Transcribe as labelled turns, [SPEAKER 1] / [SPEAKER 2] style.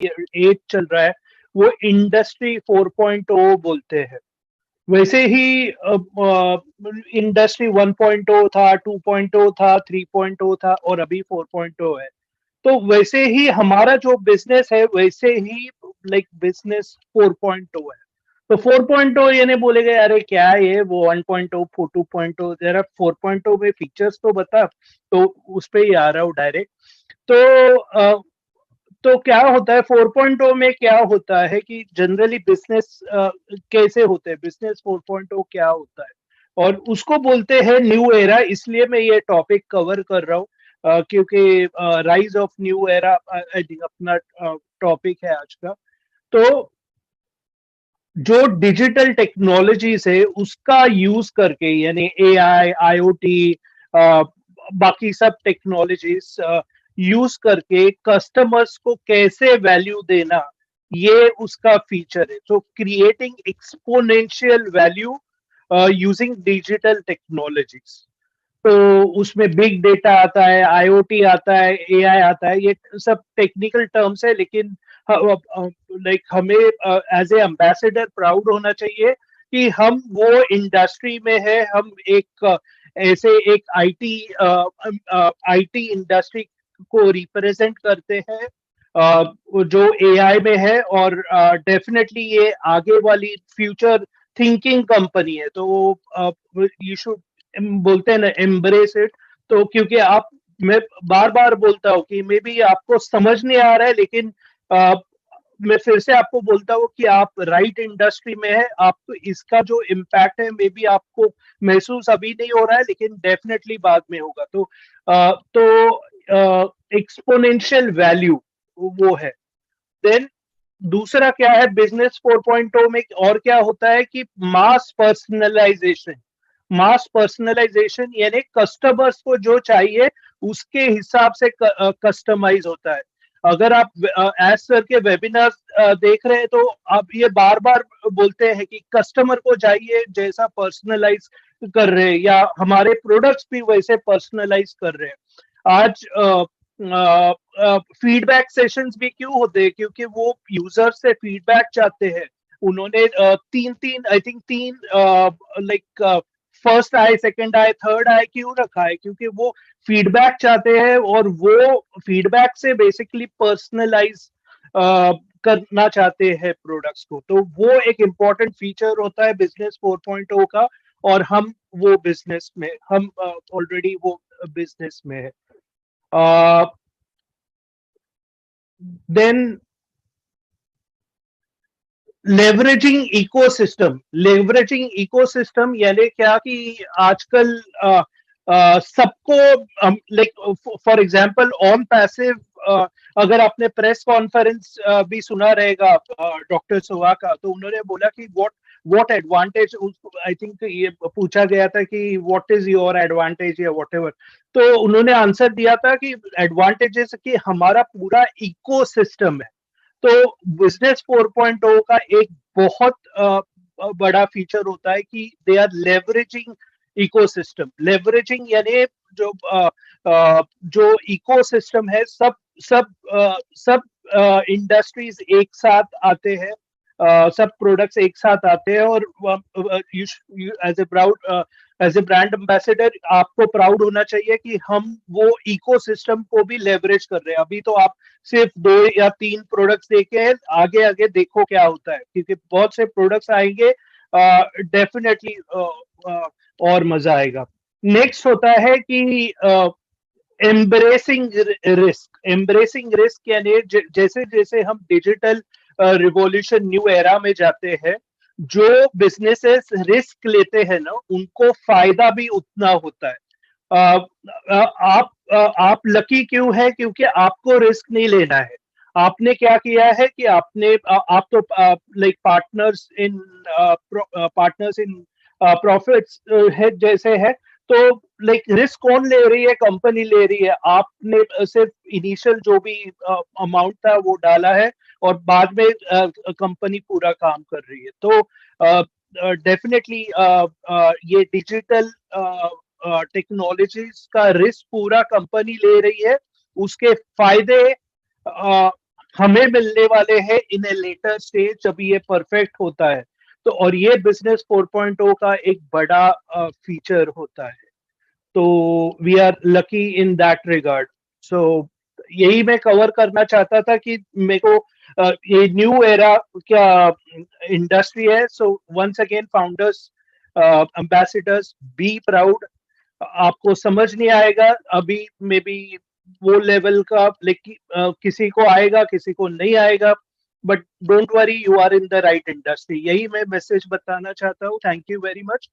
[SPEAKER 1] As चल रहा है वो इंडस्ट्री 4.0 बोलते हैं। वैसे ही इंडस्ट्री 1.0 था, 2.0 था, 3.0 था और अभी 4.0 है। तो वैसे ही हमारा जो बिजनेस है वैसे ही लाइक बिजनेस 4.0 है। तो 4.0 ये नहीं बोलेगा अरे क्या है ये वो 1.0 2.0 जरा 4.0 में फीचर्स तो बता, तो उस पे ही आ रहा हूँ डायरेक्ट। तो क्या होता है 4.0 में, क्या होता है कि जनरली बिजनेस कैसे होते हैं, बिजनेस 4.0 क्या होता है और उसको बोलते हैं न्यू एरा। इसलिए मैं ये टॉपिक कवर कर रहा हूँ क्योंकि rise of new era I think अपना टॉपिक है आज का। तो जो डिजिटल टेक्नोलॉजीज है उसका यूज करके यानी एआई, आईओटी, बाकी सब टेक्नोलॉजीज यूज करके कस्टमर्स को कैसे वैल्यू देना, ये उसका फीचर है। तो creating exponential value using digital technologies. तो उसमें बिग डेटा आता है, आईओटी आता है, एआई आता है, ये सब टेक्निकल टर्म्स है, लेकिन लाइक हमें एज ए एम्बेसडर प्राउड होना चाहिए कि हम वो इंडस्ट्री में है। हम एक ऐसे एक आईटी इंडस्ट्री को रिप्रेजेंट करते हैं जो एआई में है और डेफिनेटली ये आगे वाली फ्यूचर थिंकिंग कंपनी है। तो यू शुड बोलते हैं ना एम्ब्रेस इट। तो क्योंकि आप, मैं बार बार बोलता हूँ कि मे बी आपको समझ नहीं आ रहा है, लेकिन आ, मैं फिर से आपको बोलता हूँ कि आप राइट इंडस्ट्री में है। आपको इसका जो इम्पैक्ट है मे बी आपको महसूस अभी नहीं हो रहा है, लेकिन डेफिनेटली बाद में होगा। तो एक्सपोनेंशियल वैल्यू वो है। देन दूसरा क्या है बिजनेस 4.0 में, और क्या होता है कि मास पर्सनलाइजेशन। मास पर्सनलाइजेशन यानी कस्टमर्स को जो चाहिए उसके हिसाब से कस्टमाइज होता है। अगर आप एज सर के वेबिनार देख रहे हैं तो आप ये बार बार बोलते हैं कि कस्टमर को चाहिए जैसा पर्सनलाइज कर रहे हैं, या हमारे प्रोडक्ट्स भी वैसे पर्सनलाइज कर रहे हैं। आज फीडबैक सेशंस भी क्यों होते हैं, क्योंकि वो यूजर से फीडबैक चाहते हैं। उन्होंने तीन तीन आई थिंक तीन लाइक फर्स्ट आए, सेकंड आए, थर्ड आए क्यों रखा है, क्योंकि वो फीडबैक चाहते हैं और वो फीडबैक से बेसिकली पर्सनलाइज करना चाहते हैं प्रोडक्ट्स को। तो वो एक इम्पॉर्टेंट फीचर होता है बिजनेस 4.0 का, और हम वो बिजनेस में, हम ऑलरेडी वो बिजनेस में है। Then leveraging ecosystem. Leveraging ecosystem यानी क्या कि आजकल सबको like for example on passive, अगर आपने प्रेस कॉन्फ्रेंस भी सुना रहेगा डॉक्टर सुहा का, तो उन्होंने बोला कि व्हाट एडवांटेज, आई थिंक ये पूछा गया था कि व्हाट इज योर एडवांटेज या व्हाटएवर। तो उन्होंने आंसर दिया था कि एडवांटेजेस कि हमारा पूरा इकोसिस्टम है। तो बिजनेस 4.0 का एक बहुत बड़ा फीचर होता है कि they are leveraging ecosystem. Leveraging यानी जो जो इकोसिस्टम है, सब सब सब इंडस्ट्रीज एक साथ आते हैं, सब प्रोडक्ट्स एक साथ आते हैं, और as a proud, as a brand ambassador आपको प्राउड होना चाहिए कि हम वो इकोसिस्टम को भी लेवरेज कर रहे हैं। अभी तो आप सिर्फ 2 या 3 प्रोडक्ट्स देखे हैं, आगे आगे देखो क्या होता है, क्योंकि बहुत से प्रोडक्ट्स आएंगे, डेफिनेटली और मजा आएगा। नेक्स्ट होता है कि एम्ब्रेसिंग रिस्क। एम्ब्रेसिंग रिस्क यानी जैसे जैसे हम डिजिटल रिवॉल्यूशन न्यू एरा में जाते हैं, जो बिजनेसेस रिस्क लेते हैं ना उनको फायदा भी उतना होता है। अ, आप लकी क्यों है, क्योंकि आपको रिस्क नहीं लेना है। आपने क्या किया है कि आपने आप तो लाइक पार्टनर्स इन प्रॉफिट्स है जैसे है। तो लाइक रिस्क कौन ले रही है, कंपनी ले रही है। आपने सिर्फ इनिशियल जो भी अमाउंट था वो डाला है, और बाद में कंपनी पूरा काम कर रही है। तो डेफिनेटली ये डिजिटल टेक्नोलॉजीज का रिस्क पूरा कंपनी ले रही है। उसके फायदे हमें मिलने वाले हैं इन ए लेटर स्टेज जब ये परफेक्ट होता है। तो और ये बिजनेस 4.0 का एक बड़ा फीचर होता है। तो we are lucky in that regard. So यही मैं कवर करना चाहता था कि मेरे को ये न्यू एरा क्या इंडस्ट्री है। So once again founders, ambassadors, be proud. आपको समझ नहीं आएगा अभी, मे बी वो लेवल का, लेकिन किसी को आएगा किसी को नहीं आएगा, but don't worry, you are in the right industry. यही मैं मैसेज बताना चाहता हूँ। Thank you very much.